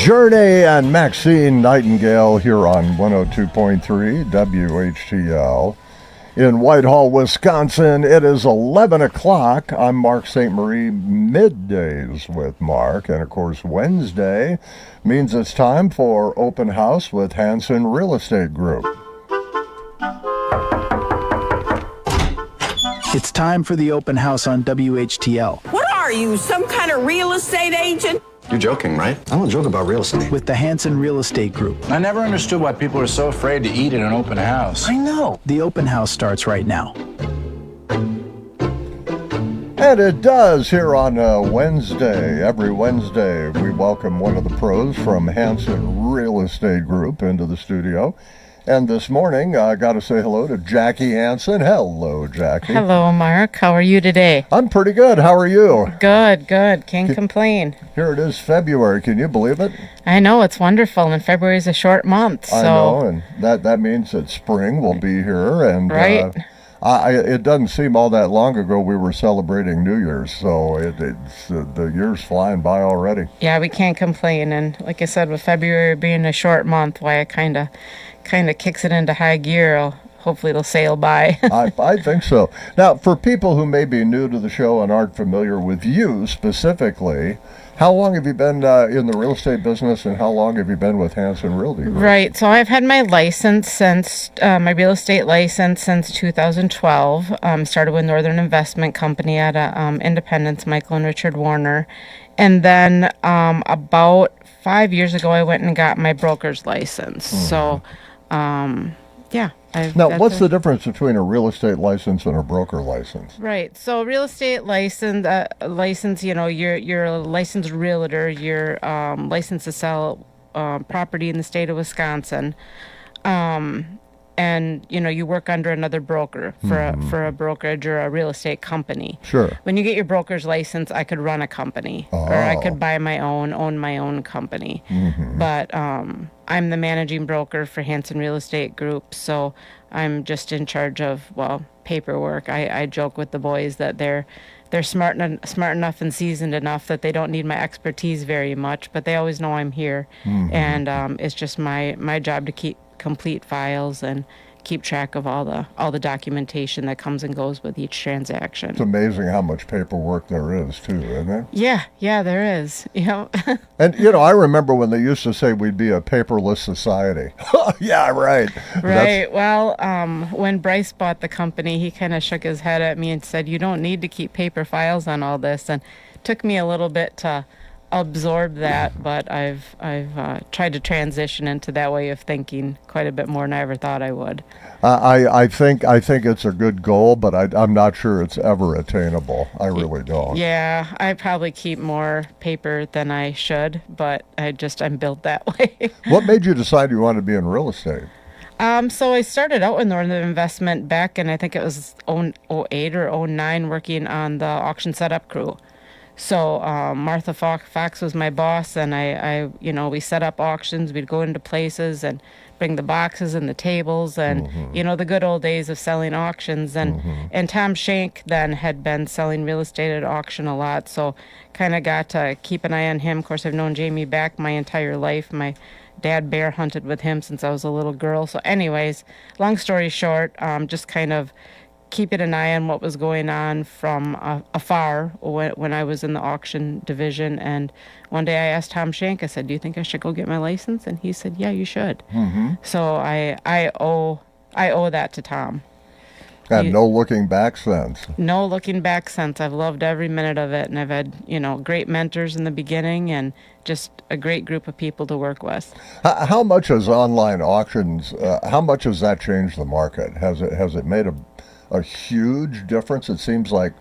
Journey and Maxine Nightingale here on 102.3 WHTL. In Whitehall, Wisconsin, it is 11 o'clock. I'm Mark St. Marie, middays with Mark. And of course, Wednesday means it's time for Open House with Hanson Real Estate Group. It's time for the open house on WHTL. What are you, some kind of real estate agent? You're joking, right? I don't joke about real estate. With the Hanson Real Estate Group. I never understood why people are so afraid to eat at an open house. I know. The open house starts right now. And it does here on Wednesday. Every Wednesday, we welcome one of the pros from Hanson Real Estate Group into the studio. And this morning, I got to say hello to Jackie Hanson. Hello, Jackie. Hello, Mark. How are you today? I'm pretty good. How are you? Good. Can't complain. Here it is, February. Can you believe it? I know, it's wonderful, and February is a short month. So. I know, and that means that spring will be here. And right. It doesn't seem all that long ago we were celebrating New Year's, so the year's flying by already. Yeah, we can't complain. And like I said, with February being a short month, why it kind of kicks it into high gear. Hopefully it'll sail by. I think so. Now, for people who may be new to the show and aren't familiar with you specifically, how long have you been in the real estate business, and how long have you been with Hanson Realty Group? Right. So I've had my license since my real estate license since 2012. Started with Northern Investment Company at Independence, Michael and Richard Warner, and then about 5 years ago I went and got my broker's license. So. Yeah. Now, what's the difference between a real estate license and a broker license? Right. So, real estate license, you're a licensed realtor. You're licensed to sell property in the state of Wisconsin, and you work under another broker for a brokerage or a real estate company. Sure. When you get your broker's license, I could run a company, or I could buy my own my own company. Mm-hmm. But I'm the managing broker for Hanson Real Estate Group, so I'm just in charge of paperwork. I joke with the boys that they're smart enough and seasoned enough that they don't need my expertise very much, but they always know I'm here. Mm-hmm. And it's just my job to keep complete files and keep track of all the documentation that comes and goes with each transaction. It's amazing how much paperwork there is too, isn't it? Yeah, there is. And I remember when they used to say we'd be a paperless society. Yeah, right. Right. Well, when Bryce bought the company, he kind of shook his head at me and said, "You don't need to keep paper files on all this." And it took me a little bit to absorb that, but I've tried to transition into that way of thinking quite a bit more than I ever thought I would. I think it's a good goal, but I'm not sure it's ever attainable. I really don't. Yeah, I probably keep more paper than I should, but I'm built that way. What made you decide you wanted to be in real estate? So I started out with Northern Investment back in, I think it was 08 or 09, working on the auction setup crew. So Martha Fox was my boss, and I we set up auctions. We'd go into places and bring the boxes and the tables, and the good old days of selling auctions. And Tom Shank then had been selling real estate at auction a lot, so kind of got to keep an eye on him. Of course, I've known Jamie back my entire life. My dad bear hunted with him since I was a little girl. So anyways, long story short, just kind of keeping an eye on what was going on from afar when I was in the auction division. And one day I asked Tom Shank, I said, "Do you think I should go get my license?" And he said, "Yeah, you should." Mm-hmm. So I owe that to Tom. And no looking back since. No looking back since. I've loved every minute of it, and I've had great mentors in the beginning and just a great group of people to work with. How much has online auctions? How much has that changed the market? Has it made a huge difference? It seems like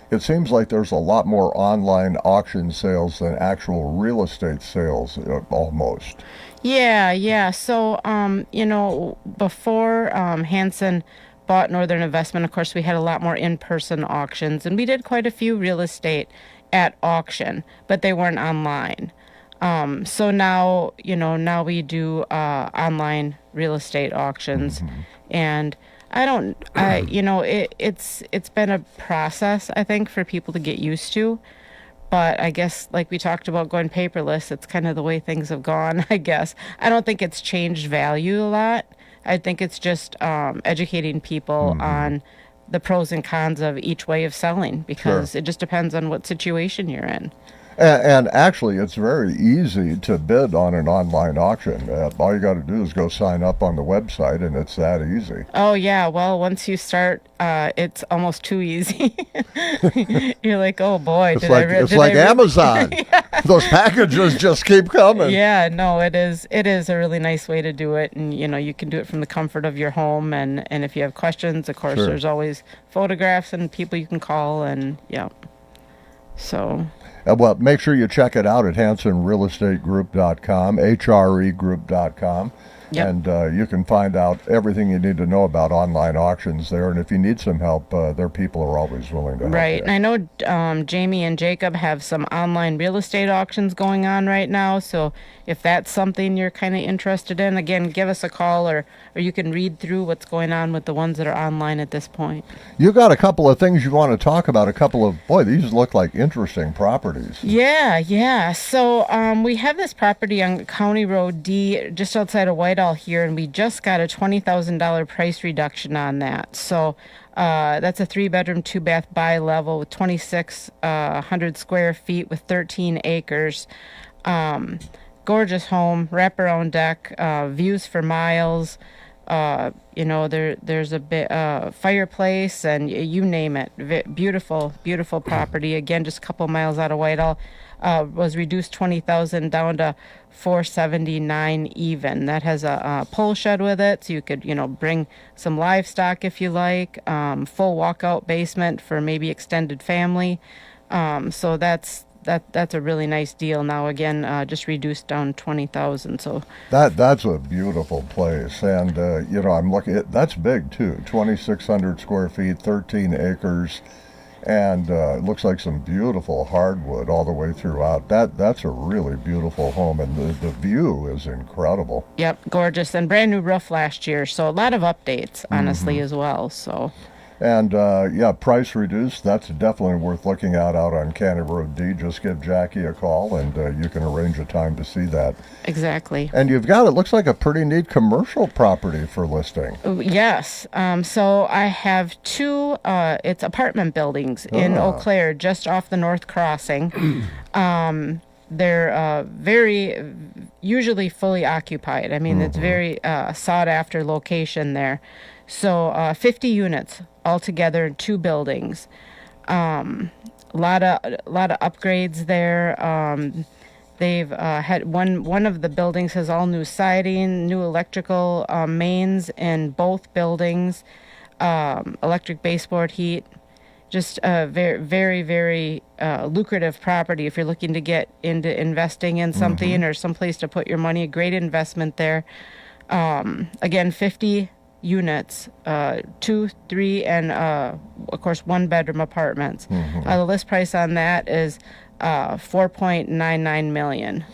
there's a lot more online auction sales than actual real estate sales, almost. Yeah. So, before Hanson bought Northern Investment, of course, we had a lot more in-person auctions, and we did quite a few real estate at auction, but they weren't online. So now we do online real estate auctions, and it's been a process, I think, for people to get used to. But I guess, like we talked about going paperless, it's kind of the way things have gone, I guess. I don't think it's changed value a lot. I think it's just educating people on the pros and cons of each way of selling, because it just depends on what situation you're in. And actually, it's very easy to bid on an online auction. All you got to do is go sign up on the website, and it's that easy. Oh, yeah. Well, once you start, it's almost too easy. You're like, oh, boy. It's like Amazon. Those packages just keep coming. Yeah, no, it is. It is a really nice way to do it. And, you can do it from the comfort of your home. And if you have questions, of course, there's always photographs and people you can call. And, yeah. So... Well, make sure you check it out at HansonRealEstateGroup.com, HREGroup.com. Yep. And you can find out everything you need to know about online auctions there. And if you need some help, their people are always willing to help Right. you. And I know Jamie and Jacob have some online real estate auctions going on right now. So if that's something you're kind of interested in, again, give us a call, or you can read through what's going on with the ones that are online at this point. You got a couple of things you want to talk about. These look like interesting properties. Yeah. So we have this property on County Road D just outside of Whitehall here, and we just got a $20,000 price reduction on that. So that's a 3-bedroom, 2-bath bi-level with 2,600 square feet with 13 acres. Gorgeous home, wraparound deck, views for miles. There's a bit fireplace, and you name it. Beautiful property. Again, just a couple miles out of Whitehall. Was reduced $20,000 down to $479 even. That has a pole shed with it, so you could bring some livestock if you like. Full walkout basement for maybe extended family. So that's a really nice deal. Now again, just reduced down $20,000. So that's a beautiful place, and I'm looking at that's big too. 2,600 square feet, 13 acres. And it looks like some beautiful hardwood all the way throughout. That's a really beautiful home, and the view is incredible. Yep, gorgeous, and brand new roof last year. So a lot of updates, honestly, as well. So. And price reduced. That's definitely worth looking at out on County Road D. Just give Jackie a call, and you can arrange a time to see that. Exactly. And you've got, it looks like a pretty neat commercial property for listing. Yes. So I have two, it's apartment buildings in Eau Claire, just off the North Crossing. They're very, usually fully occupied. I mean, it's very sought after location there. So 50 units altogether in 2 buildings. A lot of upgrades there. They've had one of the buildings has all new siding, new electrical mains in both buildings, electric baseboard heat. Just a very, very, very lucrative property if you're looking to get into investing in something or someplace to put your money. A great investment there. Again, 50 units, 2, 3, and of course 1-bedroom apartments. The list price on that is $4.99 million.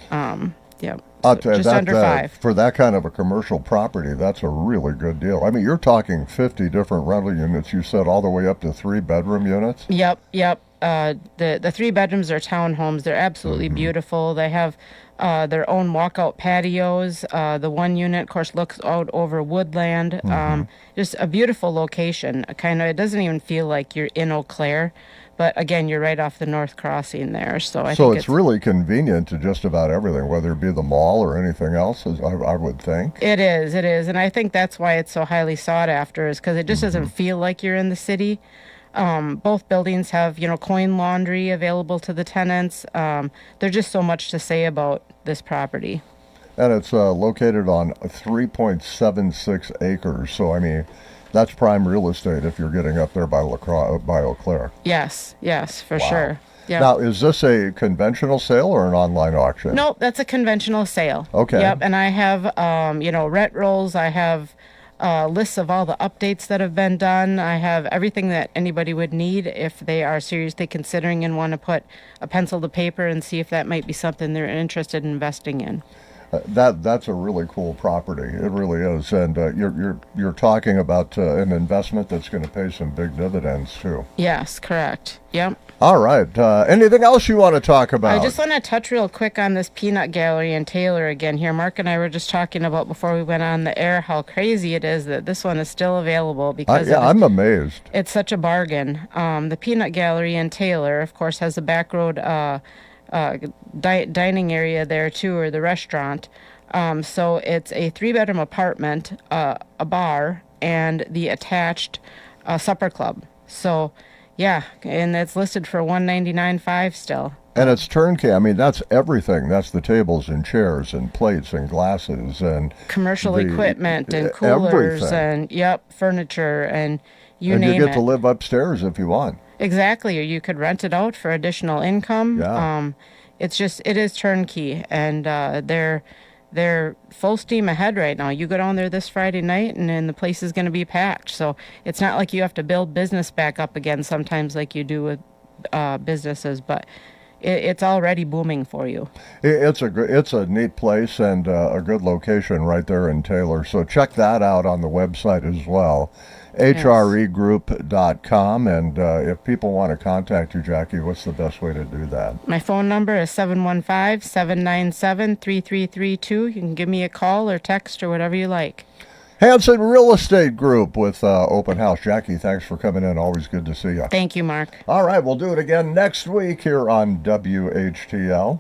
Just under 5. For that kind of a commercial property, that's a really good deal. I mean, you're talking 50 different rental units. You said all the way up to 3-bedroom units. Yep. The 3 bedrooms are townhomes. They're absolutely beautiful. They have their own walkout patios. The 1 unit, of course, looks out over woodland. Just a beautiful location. It doesn't even feel like you're in Eau Claire. But again, you're right off the North Crossing there. So I think it's really convenient to just about everything, whether it be the mall or anything else, I would think. It is. And I think that's why it's so highly sought after, is because it just doesn't feel like you're in the city. Both buildings have, coin laundry available to the tenants. There's just so much to say about this property. And it's located on 3.76 acres. So, I mean, that's prime real estate if you're getting up there by Eau Claire. Yes, for sure. Yeah. Now, is this a conventional sale or an online auction? Nope, that's a conventional sale. Okay. Yep, and I have, rent rolls. I have lists of all the updates that have been done. I have everything that anybody would need if they are seriously considering and want to put a pencil to paper and see if that might be something they're interested in investing in. That's a really cool property. It really is, and you're talking about an investment that's going to pay some big dividends too. Yes, correct. Yep. All right. Anything else you want to talk about? I just want to touch real quick on this peanut gallery in Taylor again here. Mark and I were just talking about before we went on the air how crazy it is that this one is still available because I'm amazed. It's such a bargain. The peanut gallery in Taylor, of course, has a back road dining area there too, or the restaurant. So it's a 3-bedroom apartment, a bar, and the attached supper club. So. Yeah, and it's listed for $199.5 still. And it's turnkey. I mean, that's everything. That's the tables and chairs and plates and glasses and commercial equipment and coolers everything. and furniture and you and name it. you get to live upstairs if you want. Exactly, or you could rent it out for additional income. Yeah. It is turnkey, and they're full steam ahead right now. You go down there this Friday night, and then the place is going to be packed. So it's not like you have to build business back up again sometimes like you do with businesses, but it's already booming for you. It's a neat place and a good location right there in Taylor. So check that out on the website as well. HREgroup.com, and if people want to contact you, Jackie, what's the best way to do that? My phone number is 715-797-3332. You can give me a call or text or whatever you like. Hanson Real Estate Group with Open House. Jackie, thanks for coming in. Always good to see you. Thank you, Mark. All right, we'll do it again next week here on WHTL.